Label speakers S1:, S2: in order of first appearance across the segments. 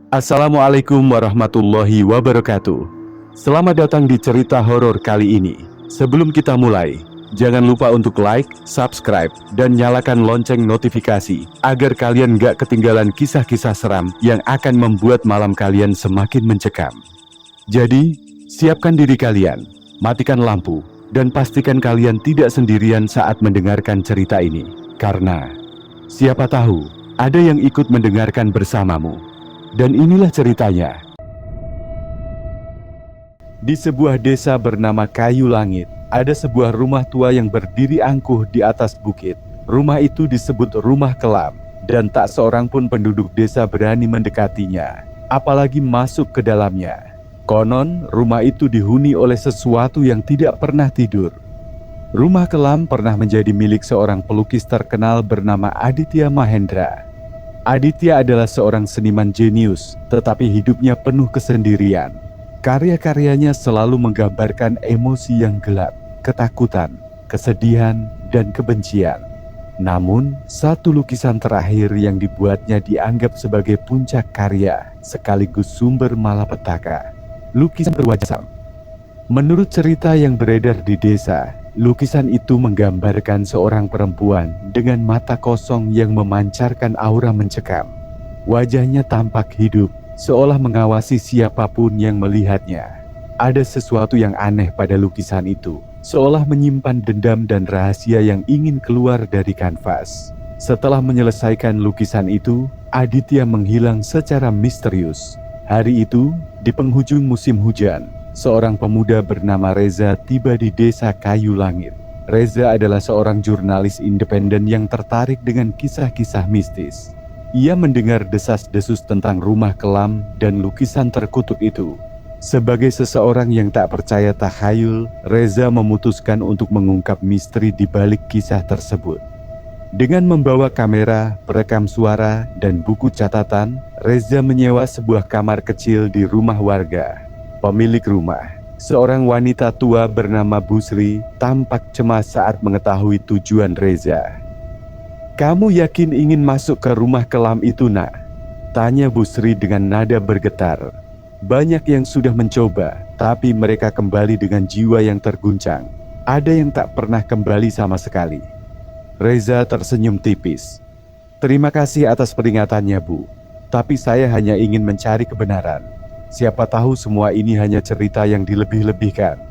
S1: Assalamualaikum warahmatullahi wabarakatuh. Selamat datang di cerita horor kali ini. Sebelum kita mulai, jangan lupa untuk like, subscribe, dan nyalakan lonceng notifikasi agar kalian gak ketinggalan kisah-kisah seram yang akan membuat malam kalian semakin mencekam. Jadi, siapkan diri kalian, matikan lampu, dan pastikan kalian tidak sendirian saat mendengarkan cerita ini. Karena, siapa tahu, ada yang ikut mendengarkan bersamamu. Dan inilah ceritanya. Di sebuah desa bernama Kayu Langit, ada sebuah rumah tua yang berdiri angkuh di atas bukit. Rumah itu disebut rumah kelam, dan tak seorang pun penduduk desa berani mendekatinya, apalagi masuk ke dalamnya. Konon, rumah itu dihuni oleh sesuatu yang tidak pernah tidur. Rumah kelam pernah menjadi milik seorang pelukis terkenal bernama Aditya Mahendra. Aditya adalah seorang seniman jenius, tetapi hidupnya penuh kesendirian. Karya-karyanya selalu menggambarkan emosi yang gelap, ketakutan, kesedihan, dan kebencian. Namun, satu lukisan terakhir yang dibuatnya dianggap sebagai puncak karya, sekaligus sumber malapetaka. Lukisan berwajah Sam. Menurut cerita yang beredar di desa, lukisan itu menggambarkan seorang perempuan dengan mata kosong yang memancarkan aura mencekam. Wajahnya tampak hidup, seolah mengawasi siapapun yang melihatnya. Ada sesuatu yang aneh pada lukisan itu, seolah menyimpan dendam dan rahasia yang ingin keluar dari kanvas. Setelah menyelesaikan lukisan itu, Aditya menghilang secara misterius. Hari itu, di penghujung musim hujan, seorang pemuda bernama Reza tiba di desa Kayu Langit. Reza adalah seorang jurnalis independen yang tertarik dengan kisah-kisah mistis. Ia mendengar desas-desus tentang rumah kelam dan lukisan terkutuk itu. Sebagai seseorang yang tak percaya takhayul, Reza memutuskan untuk mengungkap misteri di balik kisah tersebut. Dengan membawa kamera, perekam suara, dan buku catatan, Reza menyewa sebuah kamar kecil di rumah warga. Pemilik rumah, seorang wanita tua bernama Busri, tampak cemas saat mengetahui tujuan Reza. "Kamu yakin ingin masuk ke rumah kelam itu, nak?" tanya Busri dengan nada bergetar. "Banyak yang sudah mencoba, tapi mereka kembali dengan jiwa yang terguncang. Ada yang tak pernah kembali sama sekali." Reza tersenyum tipis. "Terima kasih atas peringatannya, Bu. Tapi saya hanya ingin mencari kebenaran. Siapa tahu semua ini hanya cerita yang dilebih-lebihkan."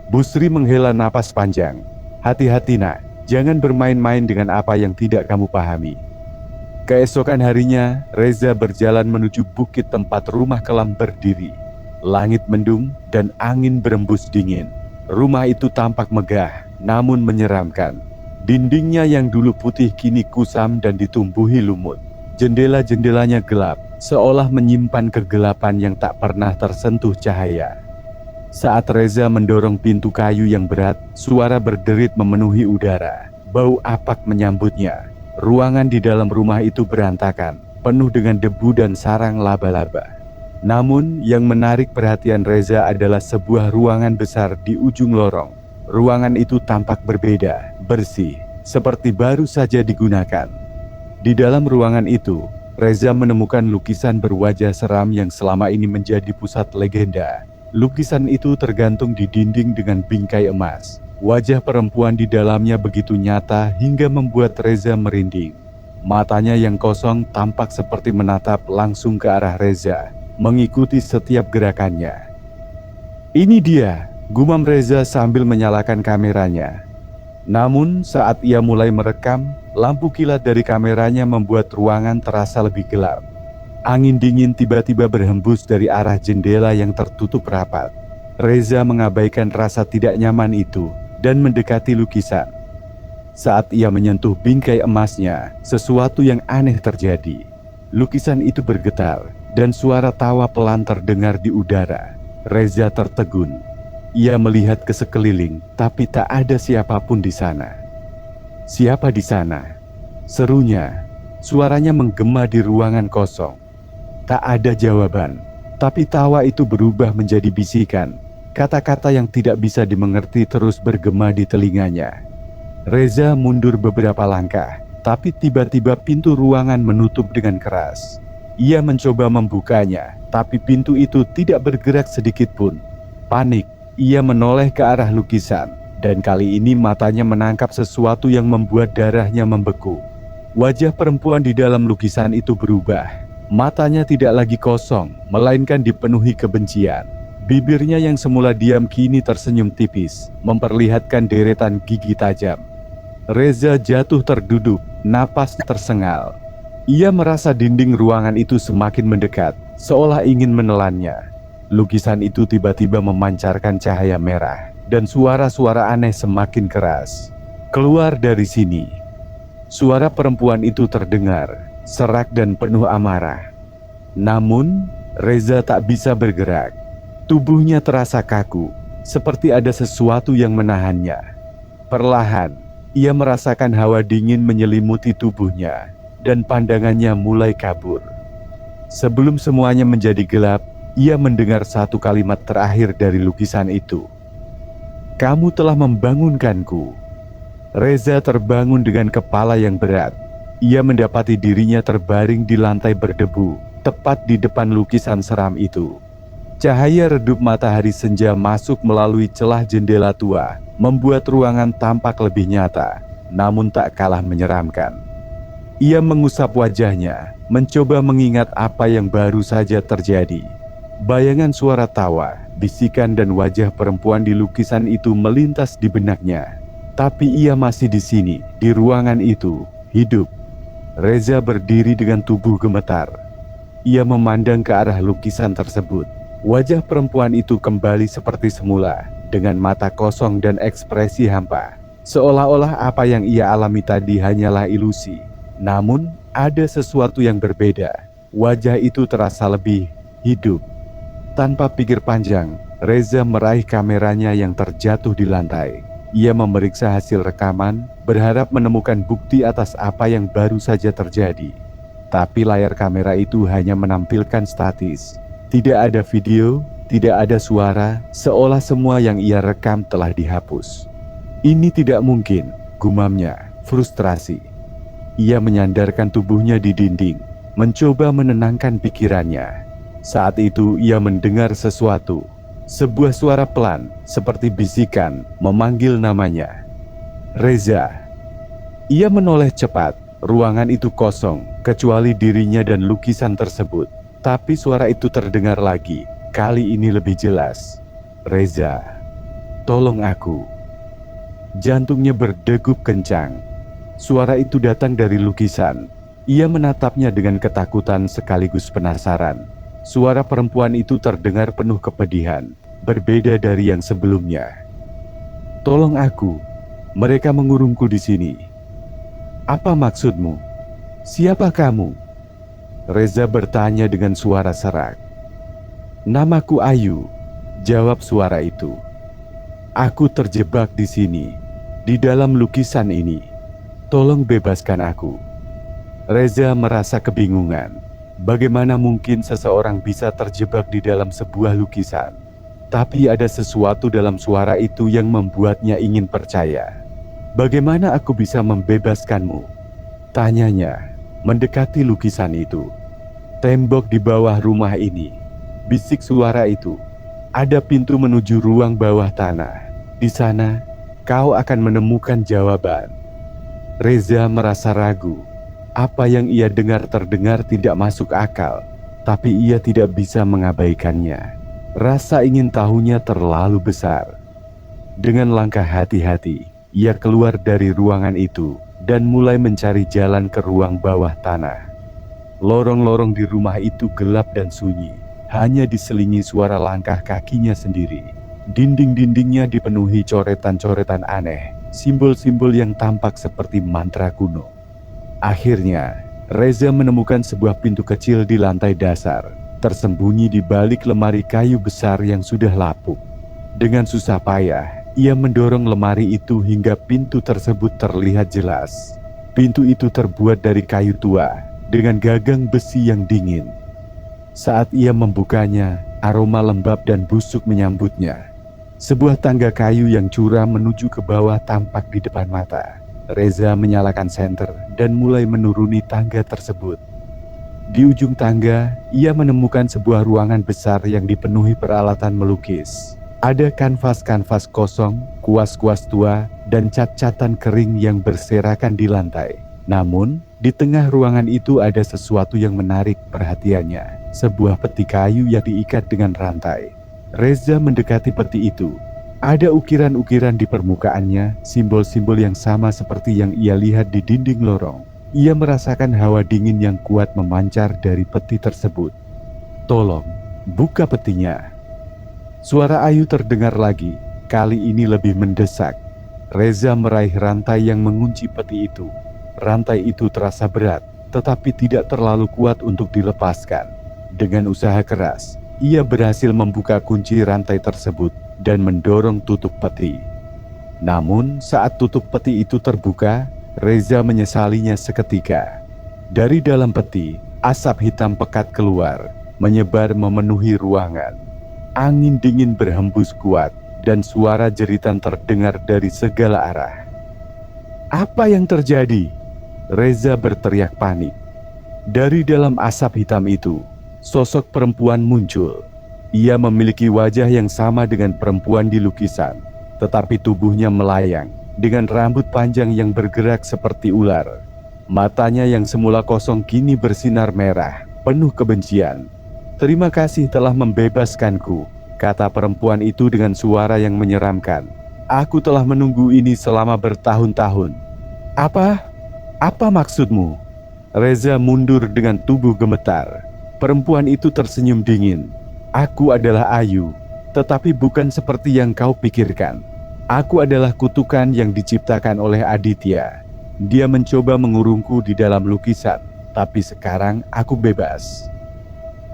S1: Busri menghela napas panjang. "Hati-hati, nak. Jangan bermain-main dengan apa yang tidak kamu pahami." Keesokan harinya, Reza berjalan menuju bukit tempat rumah kelam berdiri. Langit mendung dan angin berembus dingin. Rumah itu tampak megah, namun menyeramkan. Dindingnya yang dulu putih kini kusam dan ditumbuhi lumut. Jendela-jendelanya gelap, seolah menyimpan kegelapan yang tak pernah tersentuh cahaya. Saat Reza mendorong pintu kayu yang berat, suara berderit memenuhi udara. Bau apak menyambutnya. Ruangan di dalam rumah itu berantakan, penuh dengan debu dan sarang laba-laba. Namun, yang menarik perhatian Reza adalah sebuah ruangan besar di ujung lorong. Ruangan itu tampak berbeda, bersih, seperti baru saja digunakan. Di dalam ruangan itu, Reza menemukan lukisan berwajah seram yang selama ini menjadi pusat legenda. Lukisan itu tergantung di dinding dengan bingkai emas. Wajah perempuan di dalamnya begitu nyata hingga membuat Reza merinding. Matanya yang kosong tampak seperti menatap langsung ke arah Reza, mengikuti setiap gerakannya. "Ini dia," gumam Reza sambil menyalakan kameranya. Namun saat ia mulai merekam, lampu kilat dari kameranya membuat ruangan terasa lebih gelap. Angin dingin tiba-tiba berhembus dari arah jendela yang tertutup rapat. Reza mengabaikan rasa tidak nyaman itu dan mendekati lukisan. Saat ia menyentuh bingkai emasnya, sesuatu yang aneh terjadi. Lukisan itu bergetar dan suara tawa pelan terdengar di udara. Reza tertegun. Ia melihat ke sekeliling, tapi tak ada siapapun di sana. "Siapa di sana?" serunya. Suaranya menggema di ruangan kosong. Tak ada jawaban, tapi tawa itu berubah menjadi bisikan. Kata-kata yang tidak bisa dimengerti terus bergema di telinganya. Reza mundur beberapa langkah, tapi tiba-tiba pintu ruangan menutup dengan keras. Ia mencoba membukanya, tapi pintu itu tidak bergerak sedikit pun. Panik, ia menoleh ke arah lukisan, dan kali ini matanya menangkap sesuatu yang membuat darahnya membeku. Wajah perempuan di dalam lukisan itu berubah. Matanya tidak lagi kosong, melainkan dipenuhi kebencian. Bibirnya yang semula diam kini tersenyum tipis, memperlihatkan deretan gigi tajam. Reza jatuh terduduk, napas tersengal. Ia merasa dinding ruangan itu semakin mendekat, seolah ingin menelannya. Lukisan itu tiba-tiba memancarkan cahaya merah, dan suara-suara aneh semakin keras. Keluar dari sini. Suara perempuan itu terdengar, serak dan penuh amarah. Namun, Reza tak bisa bergerak. Tubuhnya terasa kaku, seperti ada sesuatu yang menahannya. Perlahan, ia merasakan hawa dingin menyelimuti tubuhnya, dan pandangannya mulai kabur. Sebelum semuanya menjadi gelap, ia mendengar satu kalimat terakhir dari lukisan itu. "Kamu telah membangunkanku." Reza terbangun dengan kepala yang berat. Ia mendapati dirinya terbaring di lantai berdebu, tepat di depan lukisan seram itu. Cahaya redup matahari senja masuk melalui celah jendela tua, membuat ruangan tampak lebih nyata, namun tak kalah menyeramkan. Ia mengusap wajahnya, mencoba mengingat apa yang baru saja terjadi. Bayangan suara tawa, bisikan dan wajah perempuan di lukisan itu melintas di benaknya. Tapi ia masih di sini, di ruangan itu, hidup. Reza berdiri dengan tubuh gemetar. Ia memandang ke arah lukisan tersebut. Wajah perempuan itu kembali seperti semula, dengan mata kosong dan ekspresi hampa. Seolah-olah apa yang ia alami tadi hanyalah ilusi. Namun, ada sesuatu yang berbeda. Wajah itu terasa lebih hidup. Tanpa pikir panjang, Reza meraih kameranya yang terjatuh di lantai. Ia memeriksa hasil rekaman, berharap menemukan bukti atas apa yang baru saja terjadi. Tapi layar kamera itu hanya menampilkan statis. Tidak ada video, tidak ada suara, seolah semua yang ia rekam telah dihapus. Ini tidak mungkin, gumamnya, frustrasi. Ia menyandarkan tubuhnya di dinding, mencoba menenangkan pikirannya. Saat itu ia mendengar sesuatu. Sebuah suara pelan, seperti bisikan, memanggil namanya. Reza. Ia menoleh cepat. Ruangan itu kosong, kecuali dirinya dan lukisan tersebut. Tapi suara itu terdengar lagi, kali ini lebih jelas. Reza, tolong aku. Jantungnya berdegup kencang. Suara itu datang dari lukisan. Ia menatapnya dengan ketakutan sekaligus penasaran. Suara perempuan itu terdengar penuh kepedihan, berbeda dari yang sebelumnya. Tolong aku, mereka mengurungku di sini. Apa maksudmu? Siapa kamu? Reza bertanya dengan suara serak. Namaku Ayu, jawab suara itu. Aku terjebak di sini, di dalam lukisan ini. Tolong bebaskan aku. Reza merasa kebingungan. Bagaimana mungkin seseorang bisa terjebak di dalam sebuah lukisan? Tapi ada sesuatu dalam suara itu yang membuatnya ingin percaya. Bagaimana aku bisa membebaskanmu? Tanyanya, mendekati lukisan itu. Tembok di bawah rumah ini. Bisik suara itu. Ada pintu menuju ruang bawah tanah. Di sana, kau akan menemukan jawaban. Reza merasa ragu. Apa yang ia dengar terdengar tidak masuk akal, tapi ia tidak bisa mengabaikannya. Rasa ingin tahunya terlalu besar. Dengan langkah hati-hati, ia keluar dari ruangan itu dan mulai mencari jalan ke ruang bawah tanah. Lorong-lorong di rumah itu gelap dan sunyi, hanya diselingi suara langkah kakinya sendiri. Dinding-dindingnya dipenuhi coretan-coretan aneh, simbol-simbol yang tampak seperti mantra kuno. Akhirnya, Reza menemukan sebuah pintu kecil di lantai dasar, tersembunyi di balik lemari kayu besar yang sudah lapuk. Dengan susah payah, ia mendorong lemari itu hingga pintu tersebut terlihat jelas. Pintu itu terbuat dari kayu tua dengan gagang besi yang dingin. Saat ia membukanya, aroma lembab dan busuk menyambutnya. Sebuah tangga kayu yang curam menuju ke bawah tampak di depan mata. Reza menyalakan senter dan mulai menuruni tangga tersebut. Di ujung tangga, ia menemukan sebuah ruangan besar yang dipenuhi peralatan melukis. Ada kanvas-kanvas kosong, kuas-kuas tua, dan cat-catan kering yang berserakan di lantai. Namun, di tengah ruangan itu ada sesuatu yang menarik perhatiannya. Sebuah peti kayu yang diikat dengan rantai. Reza mendekati peti itu. Ada ukiran-ukiran di permukaannya, simbol-simbol yang sama seperti yang ia lihat di dinding lorong. Ia merasakan hawa dingin yang kuat memancar dari peti tersebut. "Tolong, buka petinya." Suara Ayu terdengar lagi, kali ini lebih mendesak. Reza meraih rantai yang mengunci peti itu. Rantai itu terasa berat, tetapi tidak terlalu kuat untuk dilepaskan. Dengan usaha keras, ia berhasil membuka kunci rantai tersebut dan mendorong tutup peti. Namun, saat tutup peti itu terbuka, Reza menyesalinya seketika. Dari dalam peti, asap hitam pekat keluar, menyebar memenuhi ruangan. Angin dingin berhembus kuat, dan suara jeritan terdengar dari segala arah. "Apa yang terjadi?" Reza berteriak panik. Dari dalam asap hitam itu, sosok perempuan muncul. Ia memiliki wajah yang sama dengan perempuan di lukisan, tetapi tubuhnya melayang, dengan rambut panjang yang bergerak seperti ular. Matanya yang semula kosong kini bersinar merah, penuh kebencian. "Terima kasih telah membebaskanku," kata perempuan itu dengan suara yang menyeramkan. "Aku telah menunggu ini selama bertahun-tahun." Apa maksudmu?" Reza mundur dengan tubuh gemetar. Perempuan itu tersenyum dingin. "Aku adalah Ayu, tetapi bukan seperti yang kau pikirkan. Aku adalah kutukan yang diciptakan oleh Aditya. Dia mencoba mengurungku di dalam lukisan, tapi sekarang aku bebas."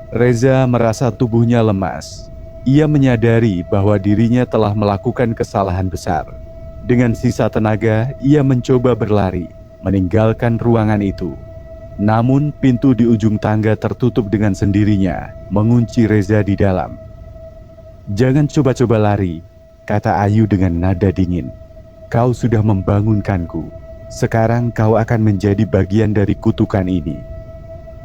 S1: Reza merasa tubuhnya lemas. Ia menyadari bahwa dirinya telah melakukan kesalahan besar. Dengan sisa tenaga, ia mencoba berlari, meninggalkan ruangan itu. Namun pintu di ujung tangga tertutup dengan sendirinya, mengunci Reza di dalam. "Jangan coba-coba lari," kata Ayu dengan nada dingin. "Kau sudah membangunkanku. Sekarang kau akan menjadi bagian dari kutukan ini."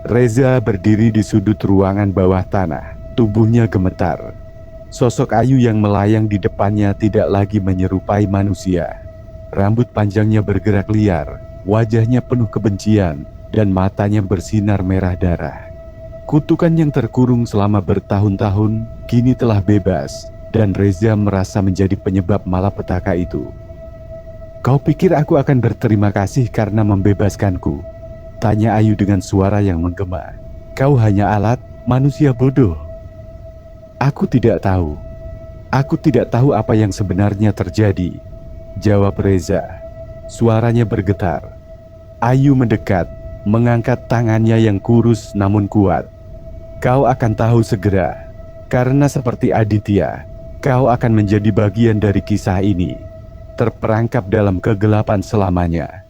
S1: Reza berdiri di sudut ruangan bawah tanah, tubuhnya gemetar. Sosok Ayu yang melayang di depannya tidak lagi menyerupai manusia. Rambut panjangnya bergerak liar, wajahnya penuh kebencian, dan matanya bersinar merah darah. Kutukan yang terkurung selama bertahun-tahun kini telah bebas, dan Reza merasa menjadi penyebab malapetaka itu. "Kau pikir aku akan berterima kasih karena membebaskanku?" tanya Ayu dengan suara yang menggema. "Kau hanya alat, manusia bodoh." "Aku tidak tahu. Aku tidak tahu apa yang sebenarnya terjadi," jawab Reza. Suaranya bergetar. Ayu mendekat, mengangkat tangannya yang kurus namun kuat. "Kau akan tahu segera, karena seperti Aditya, kau akan menjadi bagian dari kisah ini, terperangkap dalam kegelapan selamanya."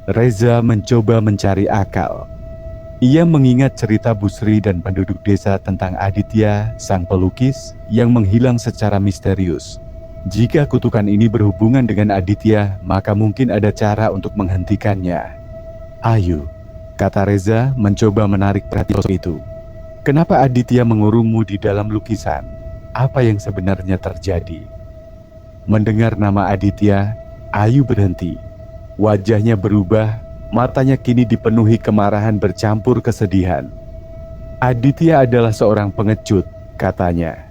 S1: Reza mencoba mencari akal. Ia mengingat cerita Busri dan penduduk desa tentang Aditya, sang pelukis, yang menghilang secara misterius. Jika kutukan ini berhubungan dengan Aditya, maka mungkin ada cara untuk menghentikannya. "Ayu," kata Reza mencoba menarik perhatian sosok itu. "Kenapa Aditya mengurungmu di dalam lukisan? Apa yang sebenarnya terjadi?" Mendengar nama Aditya, Ayu berhenti. Wajahnya berubah, matanya kini dipenuhi kemarahan bercampur kesedihan. "Aditya adalah seorang pengecut," katanya.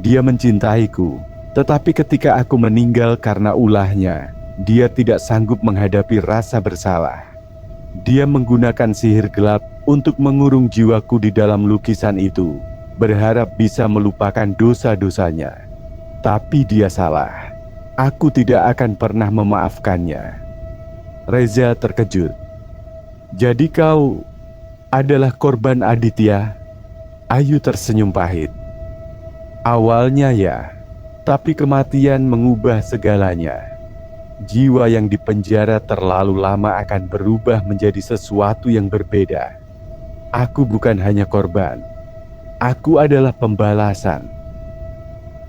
S1: "Dia mencintaiku, tetapi ketika aku meninggal karena ulahnya, dia tidak sanggup menghadapi rasa bersalah. Dia menggunakan sihir gelap untuk mengurung jiwaku di dalam lukisan itu, berharap bisa melupakan dosa-dosanya. Tapi dia salah. Aku tidak akan pernah memaafkannya." Reza terkejut. "Jadi kau adalah korban Aditya?" Ayu tersenyum pahit. "Awalnya ya, tapi kematian mengubah segalanya. Jiwa yang dipenjara terlalu lama akan berubah menjadi sesuatu yang berbeda. Aku bukan hanya korban. Aku adalah pembalasan.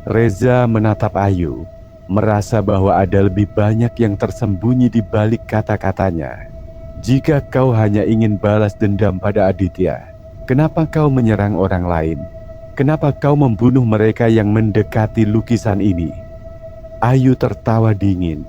S1: Reza menatap Ayu, merasa bahwa ada lebih banyak yang tersembunyi di balik kata-katanya. Jika kau hanya ingin balas dendam pada Aditya, kenapa kau menyerang orang lain? Kenapa kau membunuh mereka yang mendekati lukisan ini? Ayu tertawa dingin.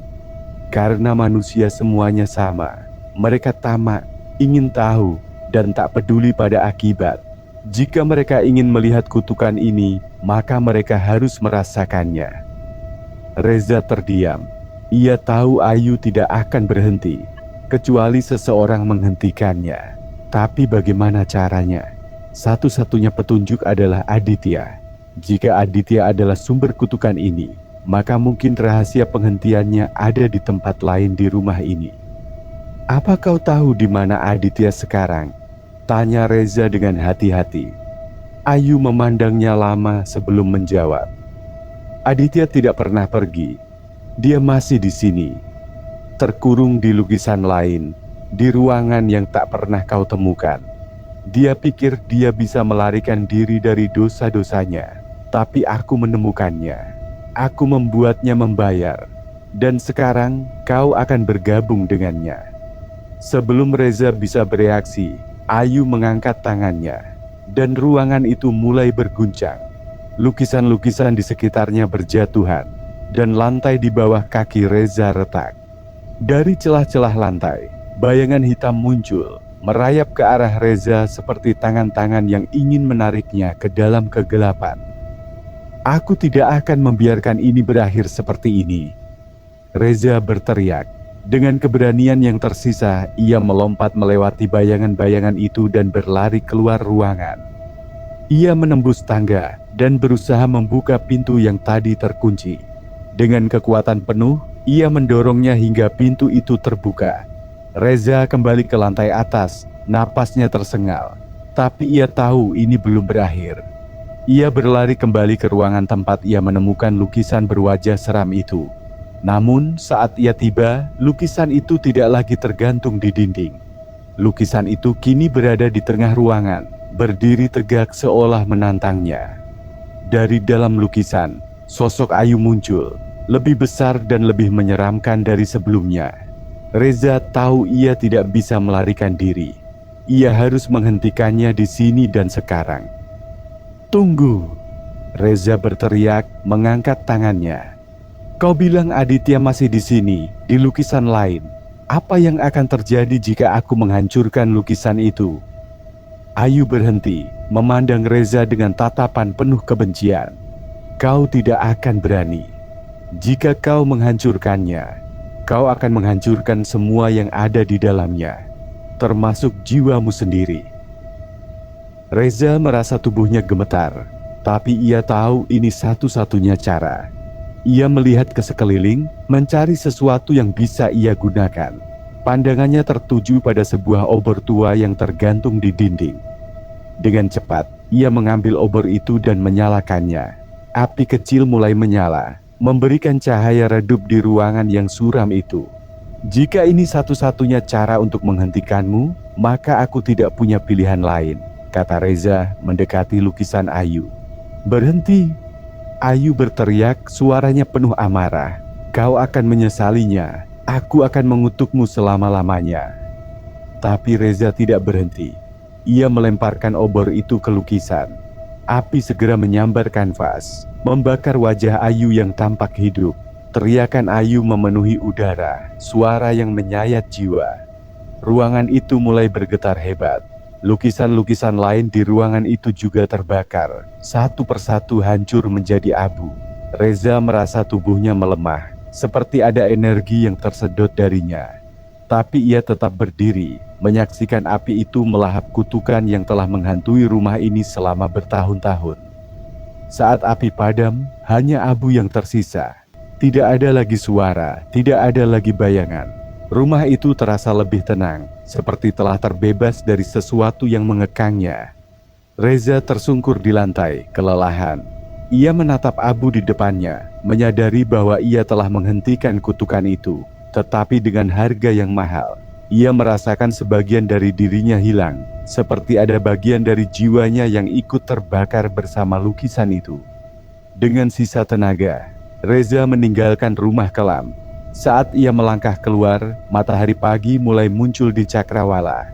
S1: Karena manusia semuanya sama. Mereka tamak, ingin tahu, dan tak peduli pada akibat. Jika mereka ingin melihat kutukan ini, maka mereka harus merasakannya. Reza terdiam. Ia tahu Ayu tidak akan berhenti, kecuali seseorang menghentikannya. Tapi bagaimana caranya? Satu-satunya petunjuk adalah Aditya. Jika Aditya adalah sumber kutukan ini, maka mungkin rahasia penghentiannya ada di tempat lain di rumah ini. Apa kau tahu di mana Aditya sekarang? Tanya Reza dengan hati-hati. Ayu memandangnya lama sebelum menjawab. Aditya tidak pernah pergi. Dia masih di sini, terkurung di lukisan lain, di ruangan yang tak pernah kau temukan. Dia pikir dia bisa melarikan diri dari dosa-dosanya, tapi aku menemukannya. Aku membuatnya membayar, dan sekarang kau akan bergabung dengannya. Sebelum Reza bisa bereaksi, Ayu mengangkat tangannya, dan ruangan itu mulai berguncang. Lukisan-lukisan di sekitarnya berjatuhan, dan lantai di bawah kaki Reza retak. Dari celah-celah lantai, bayangan hitam muncul, merayap ke arah Reza seperti tangan-tangan yang ingin menariknya ke dalam kegelapan. Aku tidak akan membiarkan ini berakhir seperti ini. Reza berteriak. Dengan keberanian yang tersisa, ia melompat melewati bayangan-bayangan itu dan berlari keluar ruangan. Ia menembus tangga dan berusaha membuka pintu yang tadi terkunci. Dengan kekuatan penuh, ia mendorongnya hingga pintu itu terbuka. Reza kembali ke lantai atas, napasnya tersengal. Tapi ia tahu ini belum berakhir. Ia berlari kembali ke ruangan tempat ia menemukan lukisan berwajah seram itu. Namun saat ia tiba, lukisan itu tidak lagi tergantung di dinding. Lukisan itu kini berada di tengah ruangan, berdiri tegak seolah menantangnya. Dari dalam lukisan, sosok Ayu muncul, lebih besar dan lebih menyeramkan dari sebelumnya. Reza tahu ia tidak bisa melarikan diri. Ia harus menghentikannya di sini dan sekarang. Tunggu, Reza berteriak, mengangkat tangannya. Kau bilang Aditya masih di sini, di lukisan lain. Apa yang akan terjadi jika aku menghancurkan lukisan itu? Ayu berhenti, memandang Reza dengan tatapan penuh kebencian. Kau tidak akan berani. Jika kau menghancurkannya, kau akan menghancurkan semua yang ada di dalamnya, termasuk jiwamu sendiri. Reza merasa tubuhnya gemetar, tapi ia tahu ini satu-satunya cara. Ia melihat ke sekeliling, mencari sesuatu yang bisa ia gunakan. Pandangannya tertuju pada sebuah obor tua yang tergantung di dinding. Dengan cepat, ia mengambil obor itu dan menyalakannya. Api kecil mulai menyala, memberikan cahaya redup di ruangan yang suram itu. Jika ini satu-satunya cara untuk menghentikanmu, maka aku tidak punya pilihan lain, kata Reza mendekati lukisan Ayu. Berhenti! Ayu berteriak, suaranya penuh amarah. Kau akan menyesalinya. Aku akan mengutukmu selama-lamanya. Tapi Reza tidak berhenti. Ia melemparkan obor itu ke lukisan. Api segera menyambar kanvas, membakar wajah Ayu yang tampak hidup. Teriakan Ayu memenuhi udara, suara yang menyayat jiwa. Ruangan itu mulai bergetar hebat. Lukisan-lukisan lain di ruangan itu juga terbakar. Satu persatu hancur menjadi abu. Reza merasa tubuhnya melemah, seperti ada energi yang tersedot darinya. Tapi ia tetap berdiri, menyaksikan api itu melahap kutukan yang telah menghantui rumah ini selama bertahun-tahun. Saat api padam, hanya abu yang tersisa. Tidak ada lagi suara, tidak ada lagi bayangan. Rumah itu terasa lebih tenang, seperti telah terbebas dari sesuatu yang mengekangnya. Reza tersungkur di lantai, kelelahan. Ia menatap abu di depannya, menyadari bahwa ia telah menghentikan kutukan itu. tetapi dengan harga yang mahal. Ia merasakan sebagian dari dirinya hilang, seperti ada bagian dari jiwanya yang ikut terbakar bersama lukisan itu. Dengan sisa tenaga, Reza meninggalkan rumah kelam. Saat ia melangkah keluar, matahari pagi mulai muncul di Cakrawala.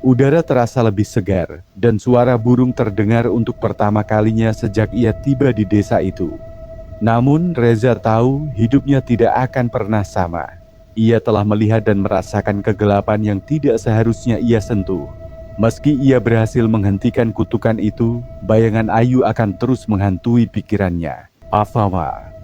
S1: Udara terasa lebih segar, dan suara burung terdengar untuk pertama kalinya sejak ia tiba di desa itu. Namun Reza tahu hidupnya tidak akan pernah sama. Ia telah melihat dan merasakan kegelapan yang tidak seharusnya ia sentuh. Meski ia berhasil menghentikan kutukan itu, bayangan Ayu akan terus menghantui pikirannya. Afama.